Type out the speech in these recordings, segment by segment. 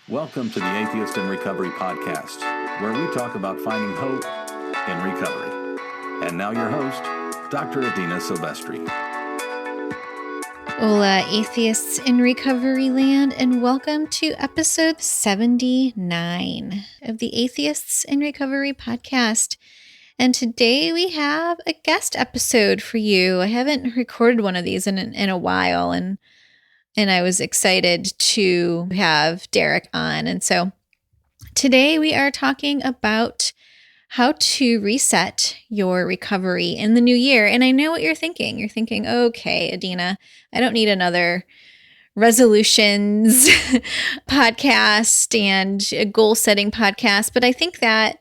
Welcome to the Atheist in Recovery podcast, where we talk about finding hope in recovery. And now your host, Dr. Adina Silvestri. Hola, Atheists in Recovery Land, and welcome to episode 79 of the Atheists in Recovery podcast. And today we have a guest episode for you. I haven't recorded one of these in a while, and I was excited to have Derek on. And so today we are talking about how to reset your recovery in the new year. And I know what you're thinking. You're thinking, okay, Adina, I don't need another resolutions podcast and a goal-setting podcast. But I think that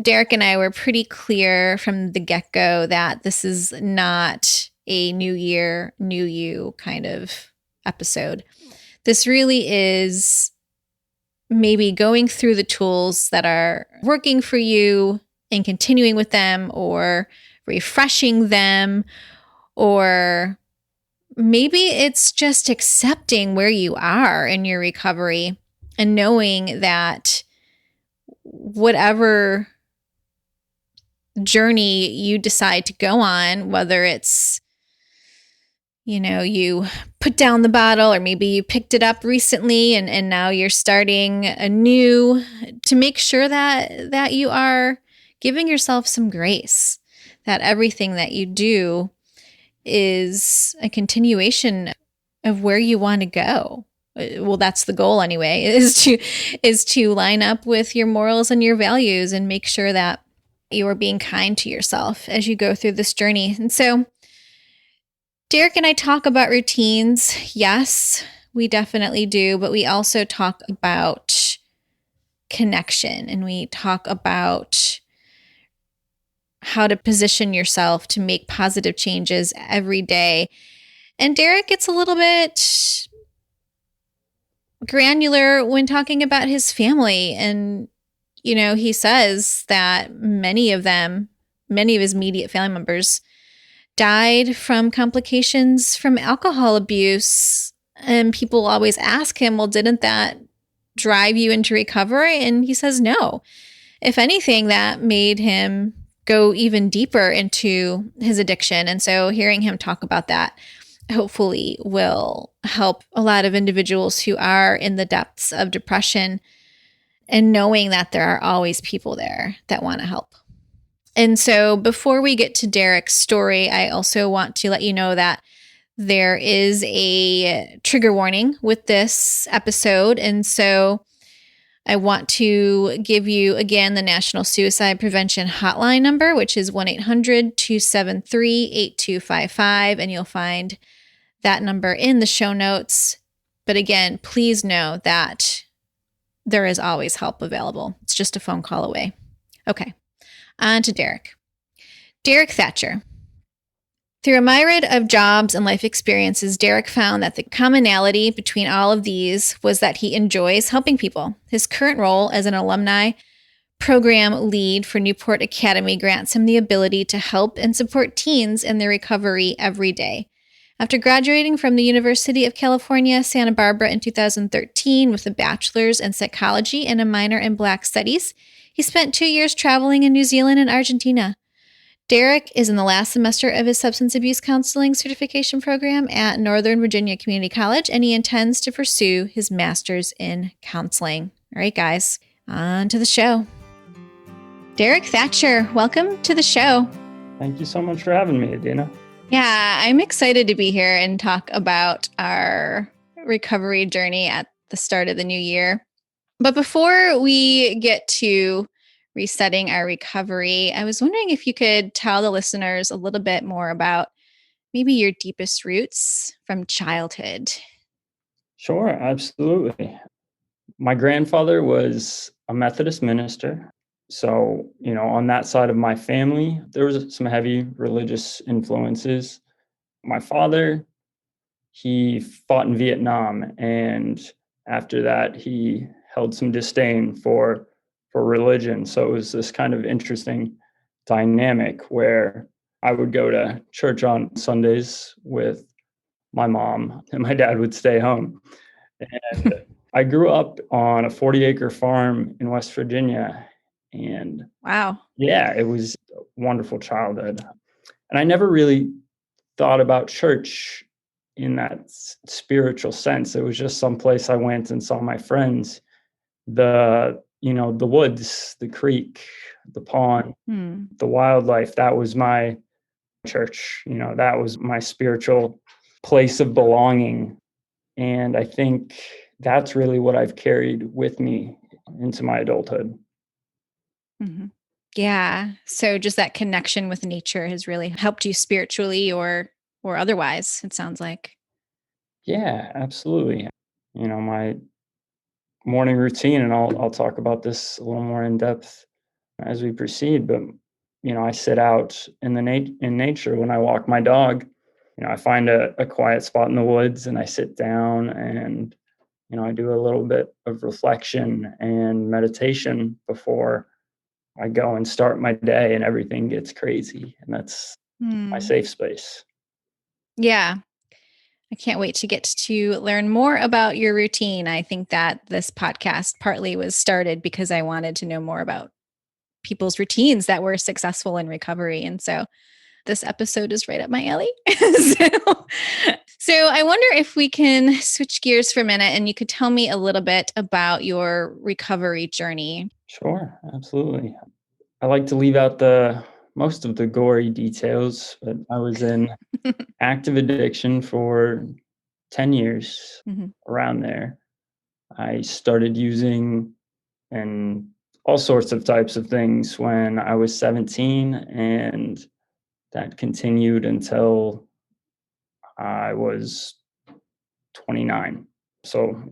Derek and I were pretty clear from the get-go that this is not a new year, new you kind of episode. This really is maybe going through the tools that are working for you and continuing with them, or refreshing them, or maybe it's just accepting where you are in your recovery and knowing that whatever journey you decide to go on, whether it's, you put down the bottle, or maybe you picked it up recently and now you're starting anew, to make sure that you are giving yourself some grace, that everything that you do is a continuation of where you want to go. Well, that's the goal anyway, is to line up with your morals and your values and make sure that you are being kind to yourself as you go through this journey. And so Derek and I talk about routines. Yes, we definitely do, but we also talk about connection, and we talk about how to position yourself to make positive changes every day. And Derek gets a little bit granular when talking about his family. And, he says that many of his immediate family members died from complications from alcohol abuse. And people always ask him, well, didn't that drive you into recovery? And he says no. If anything, that made him go even deeper into his addiction. And so hearing him talk about that hopefully will help a lot of individuals who are in the depths of depression, and knowing that there are always people there that want to help. And so before we get to Derek's story, I also want to let you know that there is a trigger warning with this episode. And so I want to give you again the National Suicide Prevention Hotline number, which is 1-800-273-8255. And you'll find that number in the show notes. But again, please know that there is always help available. It's just a phone call away. Okay. On to Derek. Derek Thatcher. Through a myriad of jobs and life experiences, Derek found that the commonality between all of these was that he enjoys helping people. His current role as an alumni program lead for Newport Academy grants him the ability to help and support teens in their recovery every day. After graduating from the University of California, Santa Barbara in 2013 with a bachelor's in psychology and a minor in Black studies, he spent 2 years traveling in New Zealand and Argentina. Derek is in the last semester of his substance abuse counseling certification program at Northern Virginia Community College, and he intends to pursue his master's in counseling. All right, guys, on to the show. Derek Thatcher, welcome to the show. Thank you so much for having me, Adina. Yeah, I'm excited to be here and talk about our recovery journey at the start of the new year. But before we get to resetting our recovery, I was wondering if you could tell the listeners a little bit more about maybe your deepest roots from childhood. Sure, absolutely. My grandfather was a Methodist minister. So, on that side of my family, there was some heavy religious influences. My father, he fought in Vietnam, and after that, he held some disdain for religion. So it was this kind of interesting dynamic where I would go to church on Sundays with my mom and my dad would stay home. And I grew up on a 40-acre farm in West Virginia. And Wow. yeah, it was a wonderful childhood. And I never really thought about church in that spiritual sense. It was just some place I went and saw my friends. The woods, the creek, the pond, Hmm. the wildlife, that was my church. That was my spiritual place of belonging. And I think that's really what I've carried with me into my adulthood. Mhm. Yeah. So just that connection with nature has really helped you spiritually or otherwise, it sounds like. Yeah, absolutely. My morning routine, and I'll talk about this a little more in depth as we proceed, but I sit out in in nature when I walk my dog. I find a quiet spot in the woods and I sit down and I do a little bit of reflection and meditation before I go and start my day and everything gets crazy. And that's my Hmm. safe space. Yeah. I can't wait to get to learn more about your routine. I think that this podcast partly was started because I wanted to know more about people's routines that were successful in recovery. And so this episode is right up my alley. so, so I wonder if we can switch gears for a minute and you could tell me a little bit about your recovery journey. Sure, absolutely. I like to leave out the most of the gory details, but I was in active addiction for 10 years, Mhm. around there. I started using and all sorts of types of things when I was 17, and that continued until I was 29. So,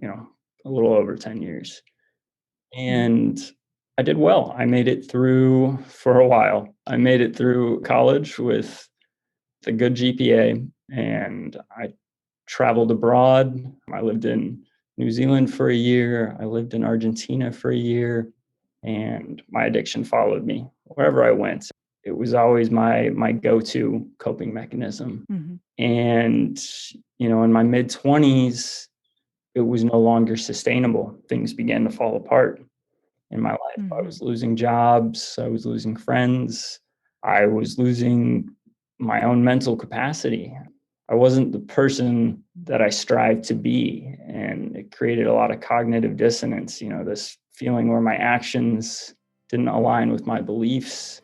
a little over 10 years. Mhm. And I did well. I made it through for a while. I made it through college with a good GPA, and I traveled abroad. I lived in New Zealand for a year. I lived in Argentina for a year, and my addiction followed me wherever I went. It was always my go-to coping mechanism. Mhm. And in my mid 20s, it was no longer sustainable. Things began to fall apart in my life. I Mhm. was losing jobs, I was losing friends, I was losing my own mental capacity. I wasn't the person that I strived to be, and it created a lot of cognitive dissonance, this feeling where my actions didn't align with my beliefs.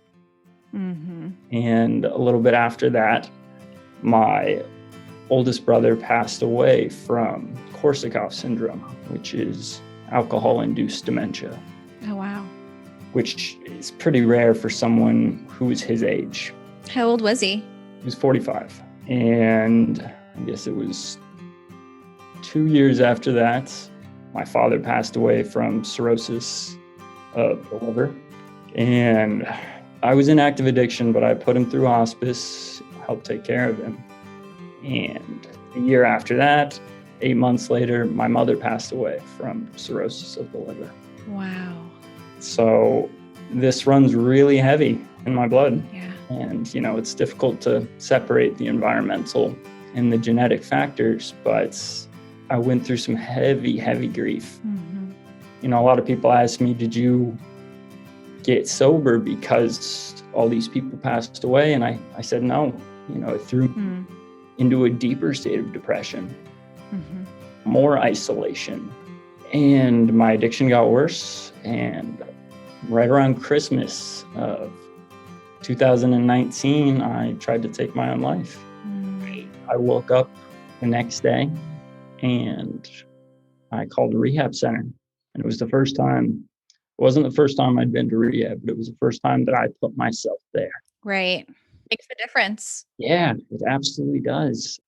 Mhm. And a little bit after that, my oldest brother passed away from Korsakoff syndrome, which is alcohol-induced dementia, Oh, wow. which is pretty rare for someone who is his age. How old was he? He was 45. And I guess it was 2 years after that, my father passed away from cirrhosis of the liver. And I was in active addiction, but I put him through hospice, helped take care of him. And a year after that, 8 months later, my mother passed away from cirrhosis of the liver. Wow. So this runs really heavy in my blood. Yeah. And, it's difficult to separate the environmental and the genetic factors, but I went through some heavy, heavy grief. Mhm. A lot of people ask me, did you get sober because all these people passed away? And I said, no, it threw me into a deeper state of depression, Mhm. more isolation, and my addiction got worse. And right around Christmas of 2019, I tried to take my own life. Mm. I woke up the next day and I called a rehab center. And it was the first time, it wasn't the first time I'd been to rehab, but it was the first time that I put myself there. Right. Makes a difference. Yeah, it absolutely does.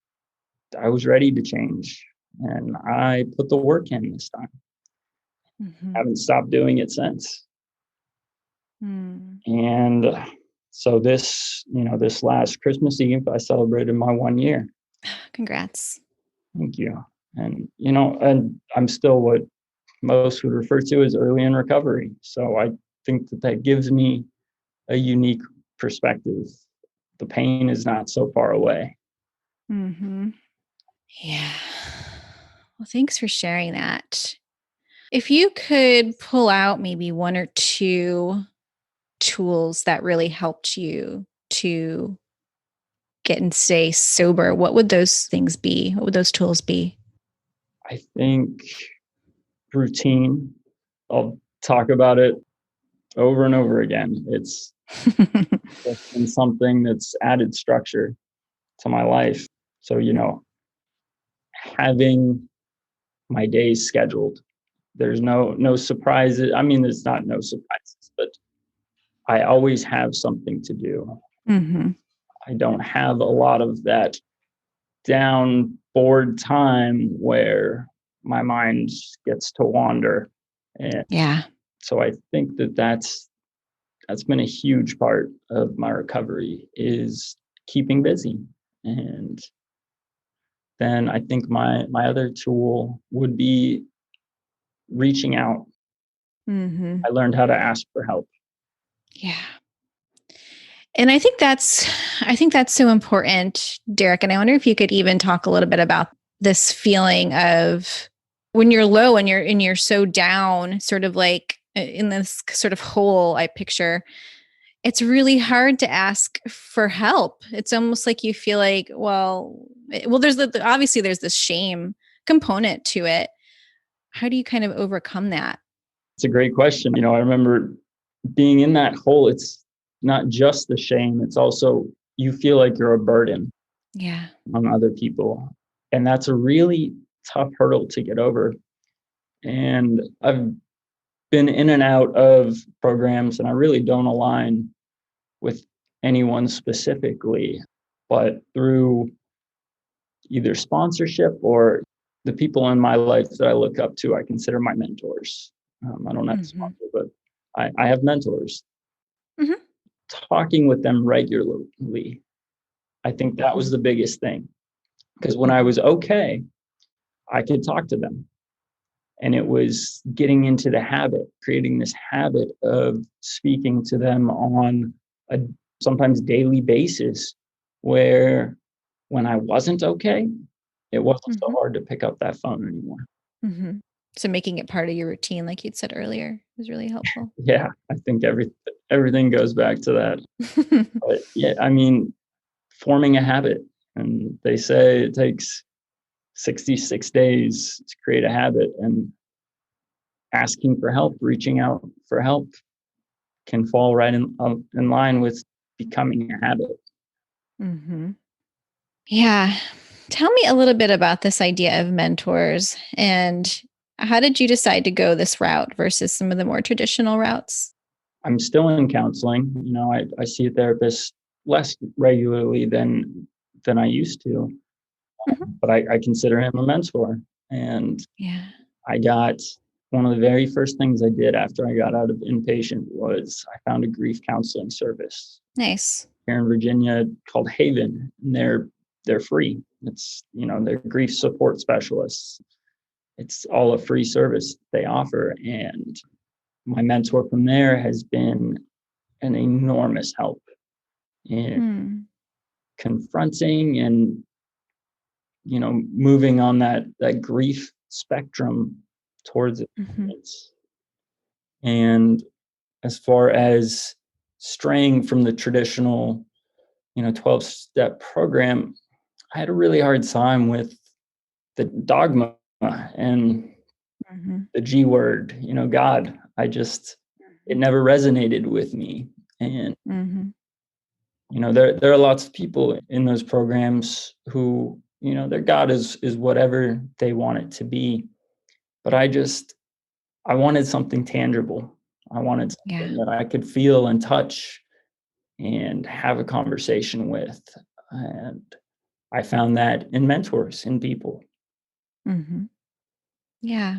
I was ready to change and I put the work in this time. Mhm. Haven't stopped doing it since. Mm. And so this last Christmas Eve, I celebrated my 1 year. Congrats. Thank you. And I'm still what most would refer to as early in recovery. So I think that gives me a unique perspective. The pain is not so far away. Mhm. Yeah. Well, thanks for sharing that. If you could pull out maybe one or two tools that really helped you to get and stay sober, what would those things be? What would those tools be? I think routine. I'll talk about it over and over again. It's just been something that's added structure to my life. So, having my days scheduled. There's no surprises. I mean, there's not no surprises, but I always have something to do. Mm-hmm. I don't have a lot of that down bored time where my mind gets to wander. And Yeah. so I think that's been a huge part of my recovery, is keeping busy. And then I think my other tool would be reaching out. Mm-hmm. I learned how to ask for help. Yeah. And I think that's so important, Derek. And I wonder if you could even talk a little bit about this feeling of when you're low and you're so down, sort of like in this sort of hole I picture. It's really hard to ask for help. It's almost like you feel like, there's obviously there's this shame component to it. How do you kind of overcome that? It's a great question. I remember being in that hole. It's not just the shame, it's also you feel like you're a burden Yeah. on other people. And that's a really tough hurdle to get over. And I've been in and out of programs, and I really don't align with anyone specifically, but through either sponsorship or the people in my life that I look up to, I consider my mentors. I don't have a Mm-hmm. sponsor, but I have mentors. Mm-hmm. Talking with them regularly, I think that was the biggest thing. Because when I was okay, I could talk to them. And it was getting into the habit, creating this habit of speaking to them on a sometimes daily basis, where when I wasn't okay, it wasn't so Mm-hmm. hard to pick up that phone anymore. Mm-hmm. So making it part of your routine, like you'd said earlier, was really helpful. Yeah, I think everything goes back to that. But yeah, I mean, forming a habit, and they say it takes 66 days to create a habit, and asking for help, reaching out for help can fall right in line with becoming a habit. Mm-hmm. Yeah. Tell me a little bit about this idea of mentors, and how did you decide to go this route versus some of the more traditional routes? I'm still in counseling. I see a therapist less regularly than I used to, Mhm. but I consider him a mentor. And Yeah. I got one of the very first things I did after I got out of inpatient was I found a grief counseling service Nice. here in Virginia called Haven, and they're free. It's they're grief support specialists. It's all a free service they offer, and my mentor from there has been an enormous help in Hmm. confronting and moving on that grief spectrum towards it. Mm-hmm. And as far as straying from the traditional 12-step program, I had a really hard time with the dogma and Mm-hmm. the G word, God. It never resonated with me. And Mm-hmm. there are lots of people in those programs who their God is whatever they want it to be. But I wanted something tangible. I wanted Yeah. something that I could feel and touch and have a conversation with. And I found that in mentors, in people. Mm-hmm. Yeah.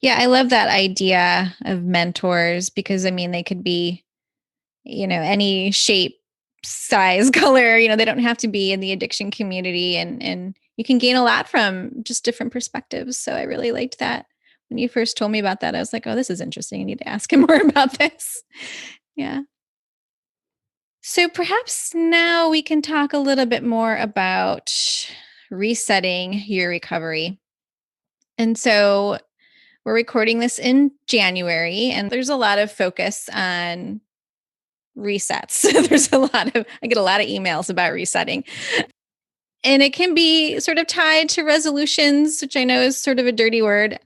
Yeah. I love that idea of mentors because I mean, they could be, any shape, size, color, they don't have to be in the addiction community and you can gain a lot from just different perspectives. So I really liked that. When you first told me about that, I was like, oh, this is interesting. I need to ask him more about this. Yeah. So perhaps now we can talk a little bit more about resetting your recovery. And so we're recording this in January, and there's a lot of focus on resets. I get a lot of emails about resetting. And it can be sort of tied to resolutions, which I know is sort of a dirty word,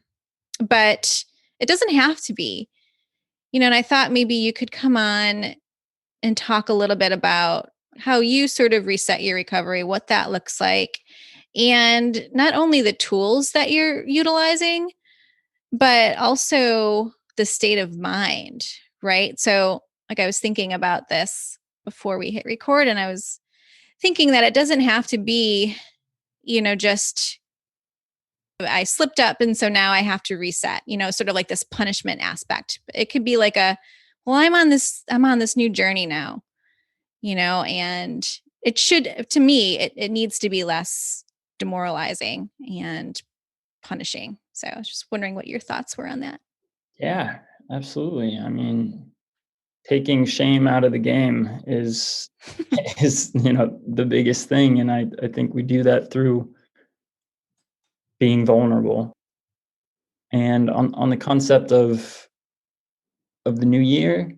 but it doesn't have to be. And I thought maybe you could come on and talk a little bit about how you sort of reset your recovery, what that looks like, and not only the tools that you're utilizing, but also the state of mind, right? So, like, I was thinking about this before we hit record, and I was thinking that it doesn't have to be, just I slipped up and so now I have to reset, sort of like this punishment aspect. It could be like well, I'm on this new journey now, and it should, to me, it needs to be less demoralizing and punishing. So I was just wondering what your thoughts were on that. Yeah, absolutely. I mean, taking shame out of the game is is the biggest thing, and I think we do that through being vulnerable. And on the concept of the new year,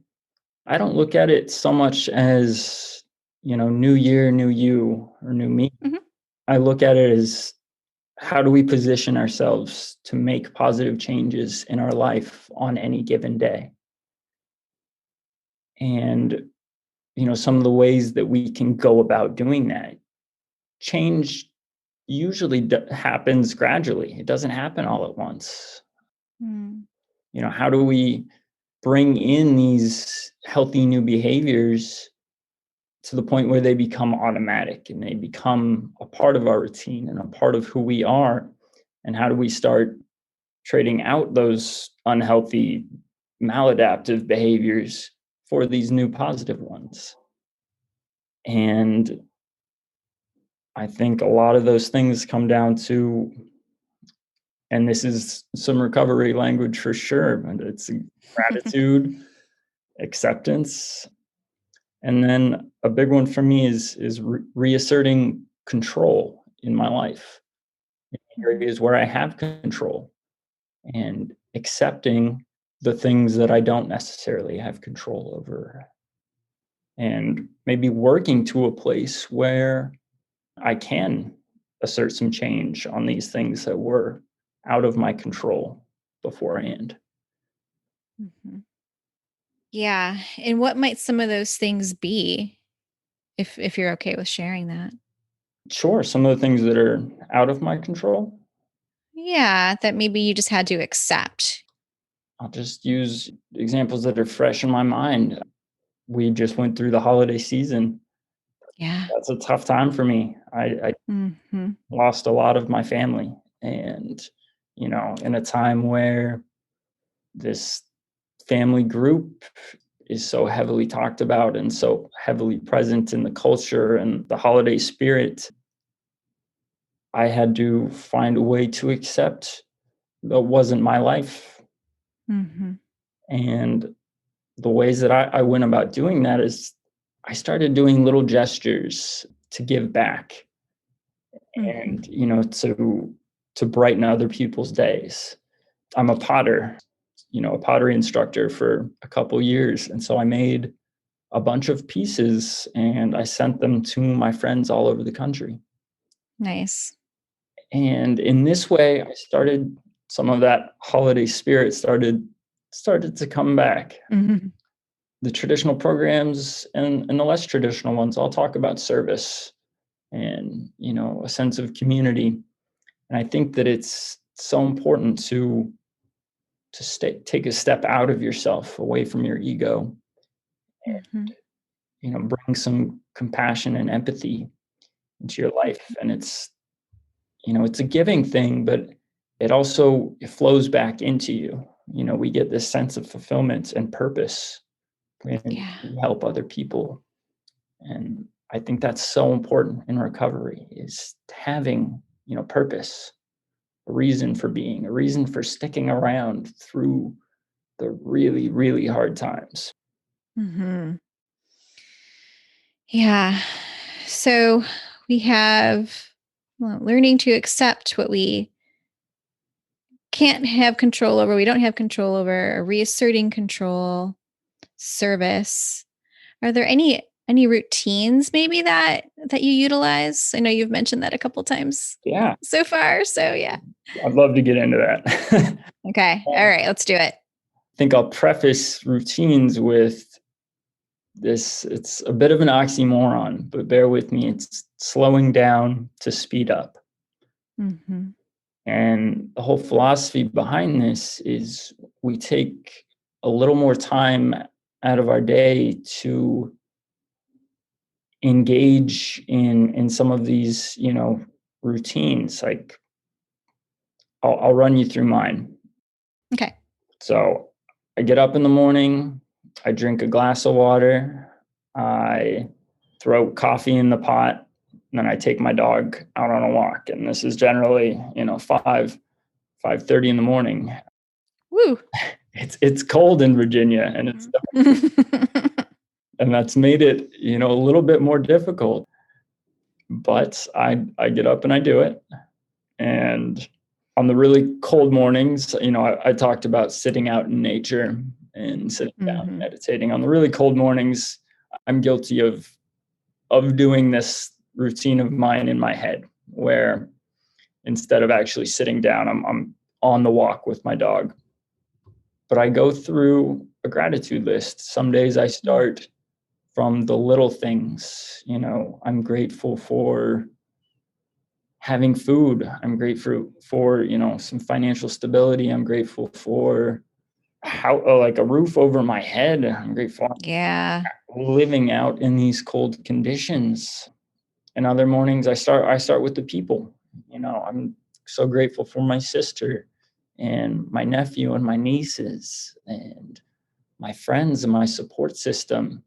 I don't look at it so much as, new year, new you, or new me. Mhm. I look at it as, how do we position ourselves to make positive changes in our life on any given day? And, some of the ways that we can go about doing that. Change usually happens gradually. It doesn't happen all at once. Mm. How do we bring in these healthy new behaviors to the point where they become automatic and they become a part of our routine and a part of who we are? And how do we start trading out those unhealthy, maladaptive behaviors for these new positive ones? And I think a lot of those things come down to, and this is some recovery language for sure, but it's gratitude, acceptance. And then a big one for me is reasserting control in my life, in Mhm. areas where I have control, and accepting the things that I don't necessarily have control over, and maybe working to a place where I can assert some change on these things that were out of my control beforehand. Mhm. Yeah. And what might some of those things be, if you're okay with sharing that? Sure, some of the things that are out of my control, Yeah, that maybe you just had to accept. I'll just use examples that are fresh in my mind. We just went through the holiday season. Yeah. That's a tough time for me. I Mhm. lost a lot of my family. And, in a time where this family group is so heavily talked about and so heavily present in the culture and the holiday spirit, I had to find a way to accept that wasn't my life. Mhm. And the ways that I went about doing that is, I started doing little gestures to give back and, Mhm. to brighten other people's days. I'm a potter, a pottery instructor for a couple years. And so I made a bunch of pieces and I sent them to my friends all over the country. Nice. And in this way, I started, some of that holiday spirit started to come back. Mhm. The traditional programs and the less traditional ones all talk about service and, a sense of community. And I think that it's so important to take a step out of yourself, away from your ego, Mhm. bring some compassion and empathy into your life. And it's a giving thing, but it flows back into you. We get this sense of fulfillment and purpose when Yeah. we help other people. And I think that's so important in recovery, is having, purpose, a reason for being, a reason for sticking around through the really, really hard times. Mhm. Yeah. So we have, well, learning to accept what we can't have control over, we don't have control over, reasserting control, service. Are there any routines maybe that you utilize? I know you've mentioned that a couple times Yeah, so far. So yeah. I'd love to get into that. Okay. All right. Let's do it. I think I'll preface routines with this. It's a bit of an oxymoron, but bear with me. It's slowing down to speed up. Mm-hmm. And the whole philosophy behind this is we take a little more time out of our day to engage in some of these, routines. Like I'll run you through mine. Okay. So I get up in the morning, I drink a glass of water, I throw coffee in the pot, and then I take my dog out on a walk. And this is generally, 5:30 in the morning. Woo. It's cold in Virginia, and it's and that's made it, a little bit more difficult. But I get up and I do it. And on the really cold mornings, I talked about sitting out in nature and sitting down meditating. On the really cold mornings, I'm guilty of doing this routine of mine in my head, where instead of actually sitting down, I'm on the walk with my dog. But I go through a gratitude list. Some days I start from the little things. I'm grateful for having food. I'm grateful for, some financial stability. I'm grateful for like a roof over my head. I'm grateful Yeah. living out in these cold conditions. And other mornings I start with the people. I'm so grateful for my sister and my nephew and my nieces and my friends and my support system.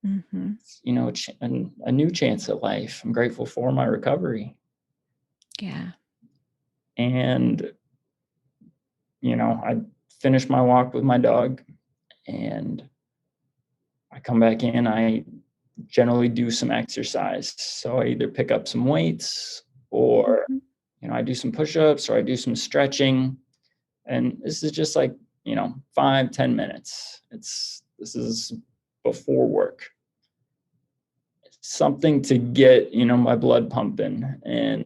Mm-hmm. A new chance at life. I'm grateful for my recovery. Yeah. And, I finish my walk with my dog and I come back in. I generally do some exercise. So I either pick up some weights or, I do some push-ups or I do some stretching. And this is just like, 5-10 minutes. This is before work. Something to get, my blood pumping and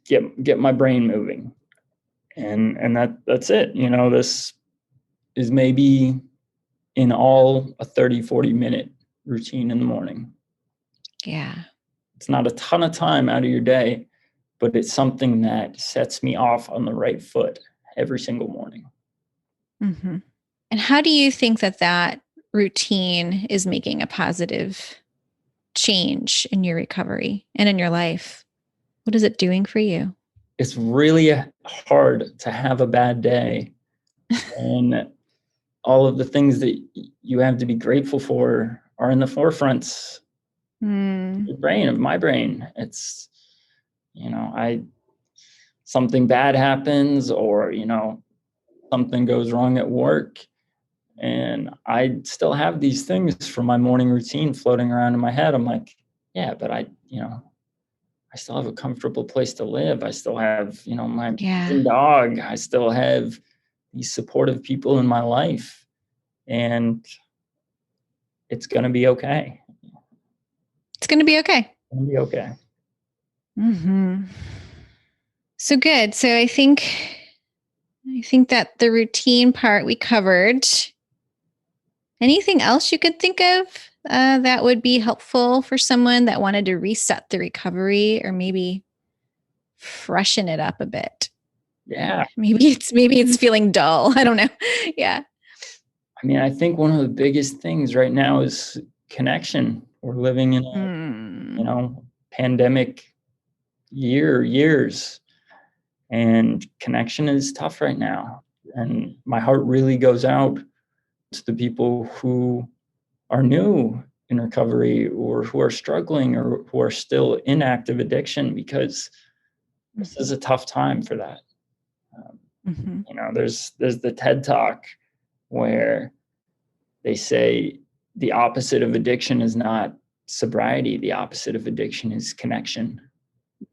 get my brain moving. And that's it. This is maybe in all a 30-40 minute routine in the morning. Yeah. It's not a ton of time out of your day, but it's something that sets me off on the right foot every single morning. Mm-hmm. And how do you think that routine is making a positive change in your recovery and in your life? What is it doing for you? It's really hard to have a bad day and all of the things that you have to be grateful for are in the forefronts of my brain. It's, something bad happens or, something goes wrong at work. And I still have these things from my morning routine floating around in my head. I'm like, yeah, but I still have a comfortable place to live. I still have, my dog. I still have these supportive people in my life. And it's going to be okay. It's going to be okay. It's going to be okay. Mm-hmm. So good. So I think that the routine part we covered. Anything else you could think of that would be helpful for someone that wanted to reset the recovery or maybe freshen it up a bit? Yeah. Maybe it's feeling dull. I don't know. Yeah. I mean, I think one of the biggest things right now is connection. We're living in a, pandemic years, and connection is tough right now. And my heart really goes out to the people who are new in recovery or who are struggling or who are still in active addiction, because this is a tough time for that. There's the TED Talk where they say the opposite of addiction is not sobriety. The opposite of addiction is connection.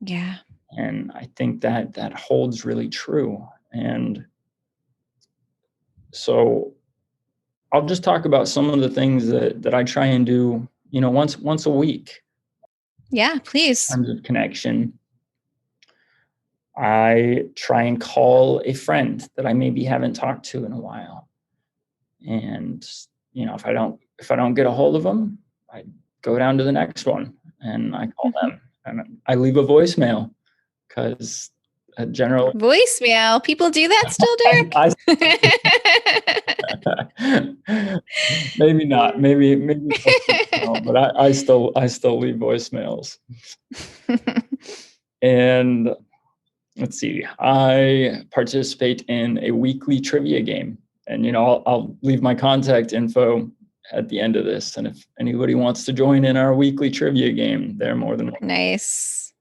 Yeah. And I think that holds really true. And so I'll just talk about some of the things that I try and do, once a week Yeah, please. in terms of connection. I try and call a friend that I maybe haven't talked to in a while. And, if I don't get a hold of them, I go down to the next one and I call them and I leave a voicemail because generally Voicemail. People do that still, Derek? maybe not, maybe, but I still leave voicemails. And let's see, I participate in a weekly trivia game, and I'll leave my contact info at the end of this. And if anybody wants to join in our weekly trivia game, they're more than welcome. Nice.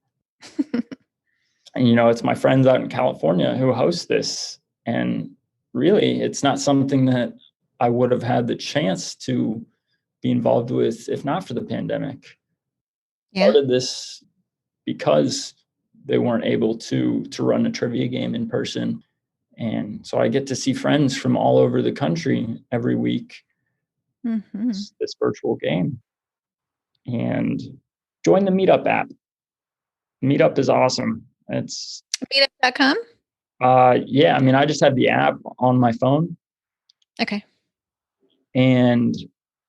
And it's my friends out in California who host this, and really, it's not something that I would have had the chance to be involved with if not for the pandemic. Yeah. Started this because they weren't able to run a trivia game in person. And so I get to see friends from all over the country every week, this virtual game. And join the Meetup app. Meetup is awesome. It's Meetup.com? Yeah, I just have the app on my phone. Okay. And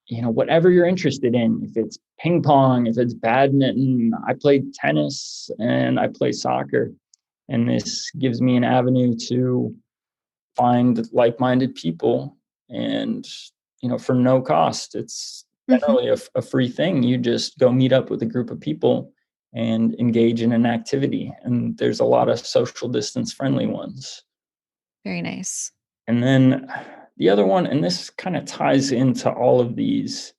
whatever you're interested in, if it's ping pong, if it's badminton, I play tennis and I play soccer. And this gives me an avenue to find like-minded people, and for no cost. It's generally a free thing. You just go meet up with a group of people and engage in an activity, and there's a lot of social distance friendly ones. Very nice. And then the other one, and this kind of ties into all of these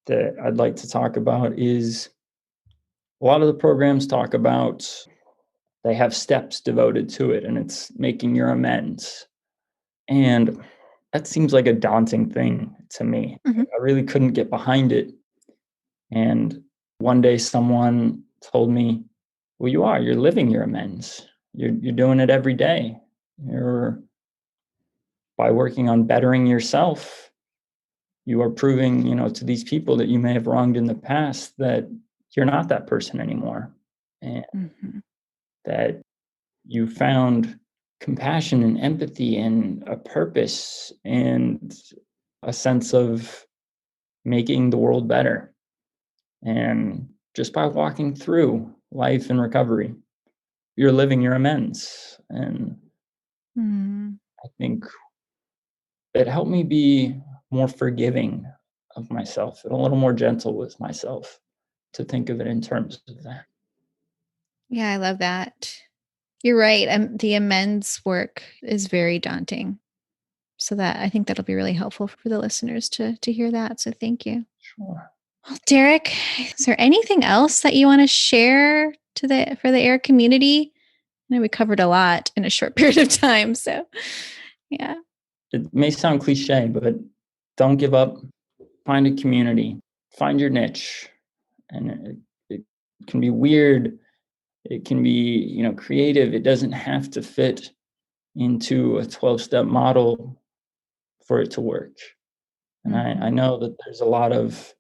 that I'd like to talk about, is a lot of the programs talk about, they have steps devoted to it, and it's making your amends. And that seems like a daunting thing to me. I really couldn't get behind it. And one day someone told me, well, you're living your amends. You're doing it every day. By working on bettering yourself, you are proving, to these people that you may have wronged in the past that you're not that person anymore. And that you found compassion and empathy and a purpose and a sense of making the world better. And just by walking through life and recovery, you're living your amends. And I think it helped me be more forgiving of myself and a little more gentle with myself, to think of it in terms of that. Yeah, I love that. You're right. The amends work is very daunting. So that I think that'll be really helpful for the listeners to hear that. So thank you. Sure. Well, Derek, is there anything else that you want to share for the AIR community? I know we covered a lot in a short period of time. So yeah. It may sound cliche, but don't give up. Find a community, find your niche. And it can be weird. It can be, creative. It doesn't have to fit into a 12-step model for it to work. And I know that there's a lot of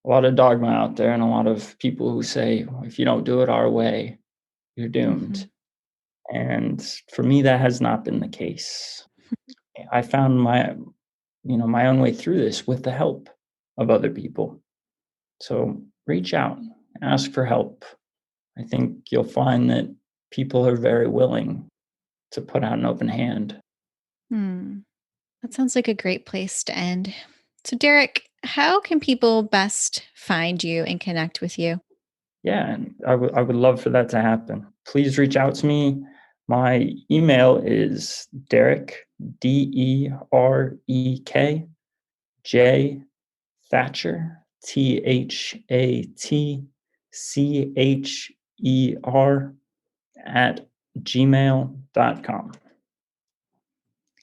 dogma out there, and a lot of people who say, if you don't do it our way, you're doomed. And for me, that has not been the case. I found my own way through this with the help of other people. So reach out, ask for help. I think you'll find that people are very willing to put out an open hand. That sounds like a great place to end. So Derek, how can people best find you and connect with you? Yeah, and I would love for that to happen. Please reach out to me. My email is Derek, DEREK, J Thatcher, THATCHER at gmail.com.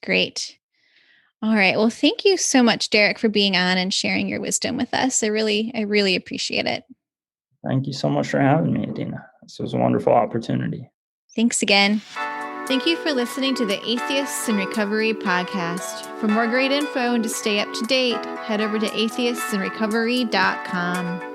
Great. All right. Well, thank you so much, Derek, for being on and sharing your wisdom with us. I really appreciate it. Thank you so much for having me, Adina. So it was a wonderful opportunity. Thanks again. Thank you for listening to the Atheists in Recovery podcast. For more great info and to stay up to date, head over to atheistsandrecovery.com.